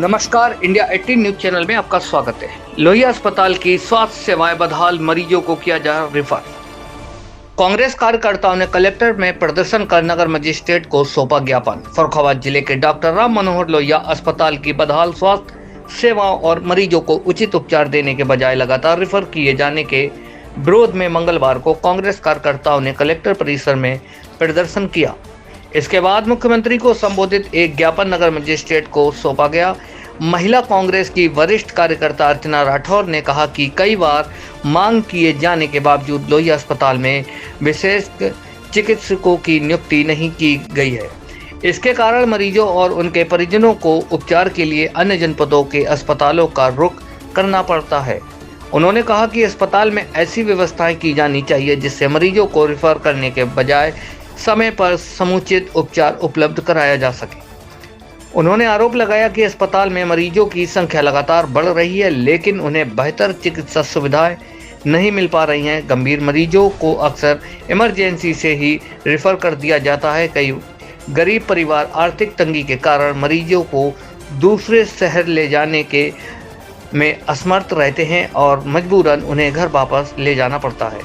नमस्कार, India 18 news channel में आपका स्वागत है। लोहिया अस्पताल की स्वास्थ्य सेवाएं बदहाल, मरीजों को किया जा रेफर। कांग्रेस कार्यकर्ताओं ने कलेक्टर में प्रदर्शन कर नगर मजिस्ट्रेट को सौंपा ज्ञापन। फर्रुखाबाद जिले के डॉक्टर राम मनोहर लोहिया अस्पताल की बदहाल स्वास्थ्य सेवाओं और मरीजों को उचित उपचार देने के बजाय लगातार रेफर किए जाने के विरोध में मंगलवार को कांग्रेस कार्यकर्ताओं ने कलेक्टर परिसर में प्रदर्शन किया। इसके बाद मुख्यमंत्री को संबोधित एक ज्ञापन नगर मजिस्ट्रेट को सौंपा गया। महिला कांग्रेस की वरिष्ठ कार्यकर्ता अर्चना राठौर ने कहा कि कई बार मांग किए जाने के बावजूद लोहिया अस्पताल में विशेष चिकित्सकों की नियुक्ति नहीं की गई है। इसके कारण मरीजों और उनके परिजनों को उपचार के लिए अन्य जनपदों के अस्पतालों का रुख करना पड़ता है। उन्होंने कहा कि अस्पताल में ऐसी व्यवस्थाएं की जानी चाहिए जिससे मरीजों को रेफर करने के बजाय समय पर समुचित उपचार उपलब्ध कराया जा सके। उन्होंने आरोप लगाया कि अस्पताल में मरीजों की संख्या लगातार बढ़ रही है, लेकिन उन्हें बेहतर चिकित्सा सुविधाएं नहीं मिल पा रही हैं। गंभीर मरीजों को अक्सर इमरजेंसी से ही रेफर कर दिया जाता है। कई गरीब परिवार आर्थिक तंगी के कारण मरीजों को दूसरे शहर ले जाने के में असमर्थ रहते हैं और मजबूरन उन्हें घर वापस ले जाना पड़ता है।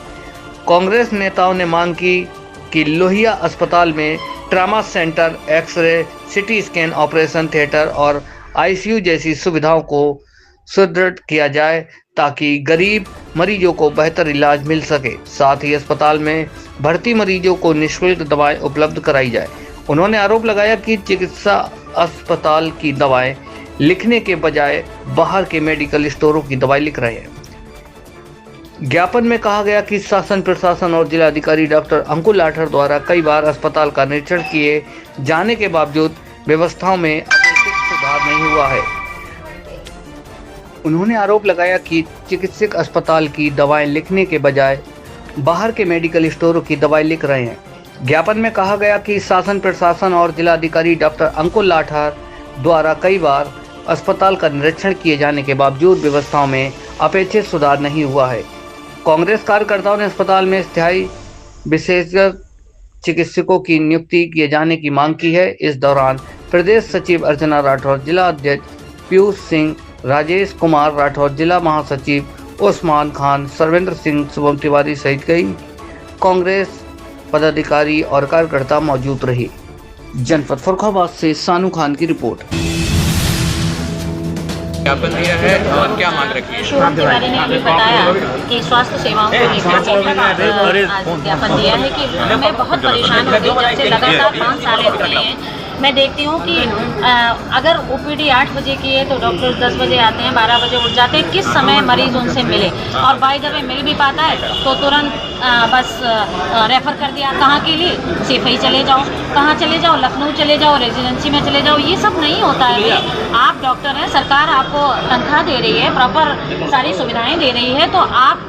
कांग्रेस नेताओं ने मांग की कि लोहिया अस्पताल में trauma centre, x-ray, CT scan, operation theatre और आईसीयू जैसी सुविधाओं को सुदृढ़ किया जाए ताकि गरीब मरीजों को बेहतर इलाज मिल सके। साथ ही अस्पताल में भर्ती मरीजों को निःशुल्क दवाएं उपलब्ध कराई जाए। उन्होंने आरोप लगाया कि चिकित्सा अस्पताल की दवाएं लिखने के बजाय बाहर के मेडिकल स्टोरों की दवाई लिख रहे हैं। ज्ञापन में कहा गया कि शासन प्रशासन और जिलाधिकारी डॉक्टर अंकुर लाठर द्वारा कई बार अस्पताल का निरीक्षण किए जाने के बावजूद व्यवस्थाओं में अपेक्षित सुधार नहीं हुआ है। उन्होंने आरोप लगाया कि चिकित्सक अस्पताल की दवाएं लिखने के बजाय बाहर के मेडिकल स्टोरों की दवाई लिख रहे हैं। ज्ञापन में कहा गया कि शासन प्रशासन और जिलाधिकारी डॉक्टर अंकुर लाठर द्वारा कई बार अस्पताल का निरीक्षण किए जाने के बावजूद व्यवस्थाओं में अपेक्षित सुधार नहीं हुआ है। कांग्रेस कार्यकर्ताओं ने अस्पताल में स्थायी विशेषज्ञ चिकित्सकों की नियुक्ति किए जाने की मांग की है। इस दौरान प्रदेश सचिव अर्चना राठौर, जिला अध्यक्ष पीयूष सिंह, राजेश कुमार राठौर, जिला महासचिव उस्मान खान, सर्वेंद्र सिंह, शुभम तिवारी सहित कई कांग्रेस पदाधिकारी और कार्यकर्ता मौजूद रहे। जनपद फर्रुखाबाद से सानू खान की रिपोर्ट। ज्ञापन दिया है और क्या मांग रखी है? शुभम तिवारी ने हमें बताया कि स्वास्थ्य सेवाओं को लेकर ज्ञापन दिया है कि मैं बहुत परेशान हो गई। जब से लगातार 5 साल हो गए हैं मैं देखती हूँ कि अगर ओपीडी 8 बजे की है तो डॉक्टर 10 बजे आते हैं, 12 बजे उठ जाते हैं। किस समय मरीज उनसे मिले, और बाय द वे मिल भी पाता है तो तुरंत बस रेफ़र कर दिया। कहाँ के लिए? सिफई चले जाओ, कहाँ चले जाओ, लखनऊ चले जाओ, रेजिडेंसी में चले जाओ। ये सब नहीं होता है। आप डॉक्टर हैं, सरकार आपको तनख्वाह दे रही है, प्रॉपर सारी सुविधाएं दे रही है, तो आप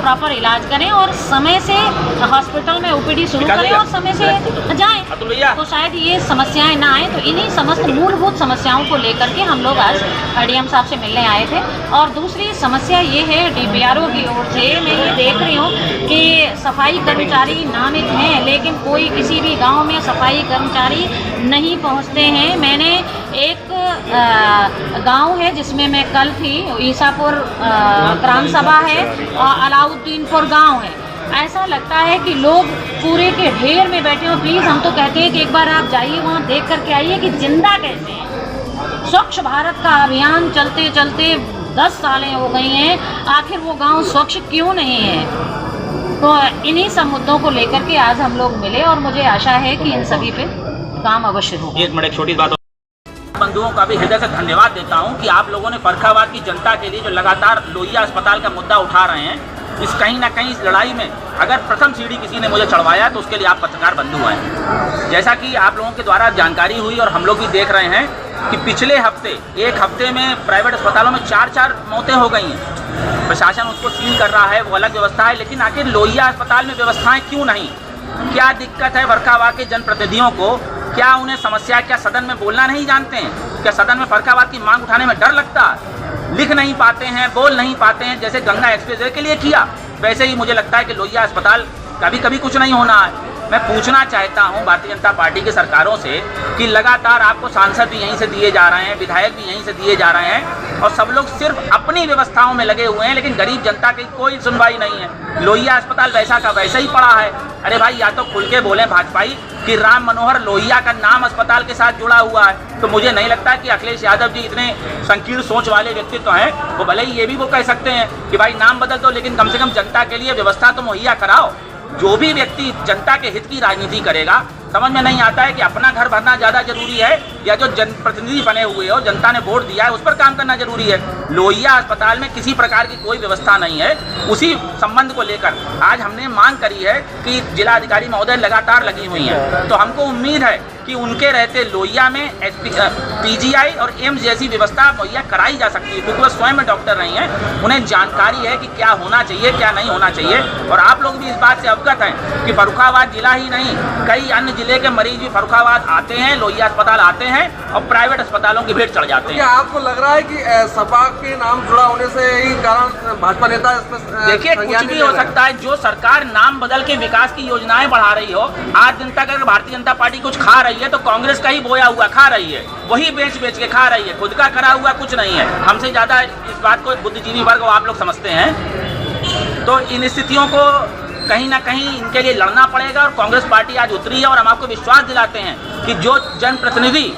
प्रॉपर इलाज करें और समय से हॉस्पिटल में ओपीडी शुरू करें और समय से जाएं, तो शायद ये समस्याएं ना आए। तो इन्हीं समस्त मूलभूत समस्याओं को लेकर के हम लोग आज डीएम साहब से मिलने आए थे। और दूसरी समस्या ये है, डीपीआरओ की ओर से मैं ये देख रही हूँ कि सफाई कर्मचारी नामित हैं, लेकिन कोई किसी भी गांव में सफाई कर्मचारी नहीं पहुंचते हैं। मैंने एक गांव है जिसमें मैं कल थी, ईसापुर ग्राम सभा है और अलाउद्दीनपुर गांव है। ऐसा लगता है कि लोग पूरे के ढेर में बैठे हो। प्लीज़ हम तो कहते हैं कि एक बार आप जाइए वहाँ देख करके आइए कि जिंदा कैसे हैं। स्वच्छ भारत का अभियान चलते चलते 10 सालें हो गई हैं, आखिर वो गांव स्वच्छ क्यों नहीं है? तो इन्हीं सब मुद्दों को लेकर के आज हम लोग मिले और मुझे आशा है कि इन सभी पे काम अवश्य होगा। एक मिनट, एक छोटी बात। बंधुओं का भी हृदय से धन्यवाद देता हूं कि आप लोगों ने फर्रुखाबाद की जनता के लिए जो लगातार लोहिया अस्पताल का मुद्दा उठा रहे हैं, इस कहीं ना कहीं इस लड़ाई में अगर प्रथम सीढ़ी किसी ने मुझे चढ़वाया तो उसके लिए आप पत्रकार बंधु हैं। जैसा कि आप लोगों के द्वारा जानकारी हुई और हम लोग भी देख रहे हैं कि पिछले हफ्ते, एक हफ्ते में प्राइवेट अस्पतालों में 4 मौतें हो गई हैं। प्रशासन उसको सील कर रहा है, वो अलग व्यवस्था है, लेकिन आखिर लोहिया अस्पताल में व्यवस्थाएं क्यों नहीं? क्या दिक्कत है फर्रुखाबाद के जनप्रतिनिधियों को? क्या उन्हें समस्या, क्या सदन में बोलना नहीं जानते हैं? क्या सदन में फर्रुखाबाद की मांग उठाने में डर लगता है? लिख नहीं पाते हैं, बोल नहीं पाते हैं? जैसे गंगा एक्सप्रेसवे के लिए किया, वैसे ही मुझे लगता है कि लोहिया अस्पताल का भी कभी कुछ नहीं होना है। मैं पूछना चाहता हूं भारतीय जनता पार्टी की सरकारों से कि लगातार आपको सांसद भी यहीं से दिए जा रहे हैं, विधायक भी यहीं से दिए जा रहे हैं और सब लोग सिर्फ अपनी व्यवस्थाओं में लगे हुए हैं, लेकिन गरीब जनता की कोई सुनवाई नहीं है। लोहिया अस्पताल वैसा का वैसा ही पड़ा है। अरे भाई, या तो खुल के बोलें भाजपाई कि राम मनोहर लोहिया का नाम अस्पताल के साथ जुड़ा हुआ है। तो मुझे नहीं लगता कि अखिलेश यादव जी इतने संकीर्ण सोच वाले व्यक्तित्व हैं, वो भले ही ये भी वो कह सकते हैं कि भाई नाम बदल दो, लेकिन कम से कम जनता के लिए व्यवस्था तो मुहैया कराओ। जो भी व्यक्ति जनता के हित की राजनीति करेगा, समझ में नहीं आता है कि अपना घर भरना ज़्यादा जरूरी है या जो जनप्रतिनिधि बने हुए हो, जनता ने वोट दिया है, उस पर काम करना जरूरी है। लोहिया अस्पताल में किसी प्रकार की कोई व्यवस्था नहीं है। उसी संबंध को लेकर आज हमने मांग करी है कि जिलाधिकारी महोदय लगातार लगी हुई हैं, तो हमको उम्मीद है कि उनके रहते लोहिया में पीजीआई और एम्स जैसी व्यवस्था मुहैया कराई जा सकती है, क्योंकि वो स्वयं में डॉक्टर नहीं हैं, उन्हें जानकारी है कि क्या होना चाहिए क्या नहीं होना चाहिए। और आप लोग भी इस बात से अवगत हैं कि फर्रुखाबाद जिला ही नहीं, कई अन्य जिले के मरीज भी फर्रुखाबाद आते हैं, लोहिया अस्पताल आते हैं और प्राइवेट अस्पतालों की भीड़ चढ़ जाते हैं। क्या आपको लग रहा है कि सपा के नाम जुड़ा होने से ही कारण भाजपा नेता इसमें देखिए, कुछ भी हो सकता है। जो सरकार नाम बदल के विकास की योजनाएं बढ़ा रही हो, आज दिन तक अगर भारतीय जनता पार्टी कुछ खा रही है तो कांग्रेस का ही बोया हुआ खा रही है, वही बेच बेच के खा रही है, खुद का करा हुआ कुछ नहीं है। हमसे ज्यादा इस बात को बुद्धिजीवी वर्ग आप लोग समझते हैं। तो इन स्थितियों को कहीं ना कहीं इनके लिए लड़ना पड़ेगा और कांग्रेस पार्टी आज उतरी है। और हम आपको विश्वास दिलाते हैं कि जो जनप्रतिनिधि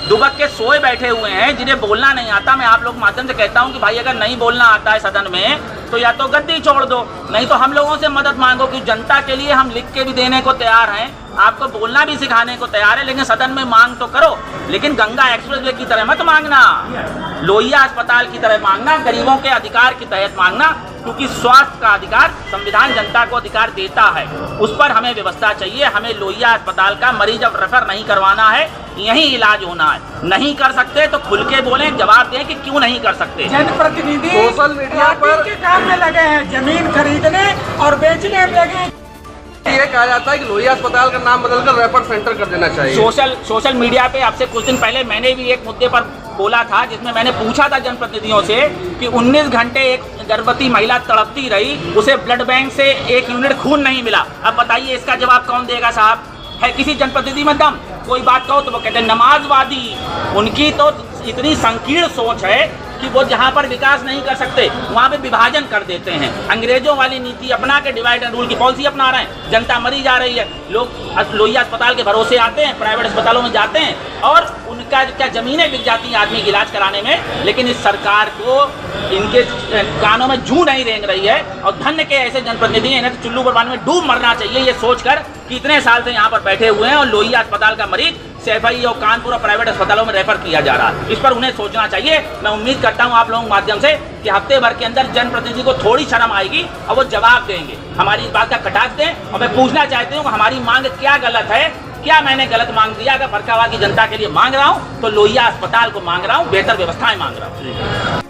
दुबक के सोए बैठे हुए हैं, जिन्हें बोलना नहीं आता, मैं आप लोग माध्यम से कहता हूं कि भाई अगर नहीं बोलना आता है सदन में तो या तो गद्दी छोड़ दो, नहीं तो हम लोगों से मदद मांगो, कि जनता के लिए हम लिख के भी देने को तैयार हैं, आपको बोलना भी सिखाने को तैयार है, लेकिन सदन में मांग तो करो। लेकिन गंगा एक्सप्रेसवे की तरह मत मांगना, लोहिया अस्पताल की तरह मांगना, गरीबों के अधिकार के तहत मांगना, क्योंकि स्वास्थ्य का अधिकार संविधान जनता को अधिकार देता है, उस पर हमें व्यवस्था चाहिए। हमें लोहिया अस्पताल का मरीज अब रेफर नहीं करवाना है, यहीं इलाज होना है। नहीं कर सकते तो खुल के बोलें, जवाब दें कि क्यों नहीं कर सकते। जनप्रतिनिधि सोशल मीडिया पर के काम में लगे हैं, जमीन खरीदने और बेचने में लगे हैं। ये कहा जाता है कि लोहिया अस्पताल का नाम बदलकर रेफर सेंटर कर देना चाहिए। सोशल मीडिया पे आपसे कुछ दिन पहले मैंने भी एक मुद्दे पर बोला था, जिसमें मैंने पूछा था जनप्रतिनिधियों से कि 19 घंटे एक गर्भवती महिला तड़पती रही, उसे ब्लड बैंक से 1 यूनिट खून नहीं मिला। अब बताइए इसका जवाब कौन देगा साहब? है किसी जनप्रतिनिधि में दम? कोई बात कहो तो वो कहते हैं नमाजवादी। उनकी तो इतनी संकीर्ण सोच है कि वो जहाँ पर विकास नहीं कर सकते वहाँ पे विभाजन कर देते हैं। अंग्रेजों वाली नीति अपना के डिवाइड एंड रूल की पॉलिसी अपना रहे हैं। जनता मरी जा रही है, लोग लोहिया अस्पताल के भरोसे आते हैं, प्राइवेट अस्पतालों में जाते हैं और उनका क्या जमीनें बिक जाती हैं आदमी की इलाज कराने में। लेकिन इस सरकार को इनके कानों में जूं नहीं रेंग रही है और धन्य के ऐसे जनप्रतिनिधि हैं, इन्हें तो चुल्लू बरबान में डूब मरना चाहिए, ये सोचकर कि इतने साल से यहाँ पर बैठे हुए हैं और लोहिया अस्पताल का मरीज सैफई और कानपुर और प्राइवेट अस्पतालों में रेफर किया जा रहा है। इस पर उन्हें सोचना चाहिए। मैं उम्मीद करता हूं आप लोगों के माध्यम से कि हफ्ते भर के अंदर जनप्रतिनिधि को थोड़ी शर्म आएगी और वो जवाब देंगे, हमारी इस बात का कटाक्ष दें। और मैं पूछना चाहती हूँ हमारी मांग क्या गलत है, क्या मैंने गलत मांग दिया? अगर फर्रुखाबाद की जनता के लिए मांग रहा हूँ तो लोहिया अस्पताल को मांग रहा हूँ, बेहतर व्यवस्थाएं मांग रहा हूँ।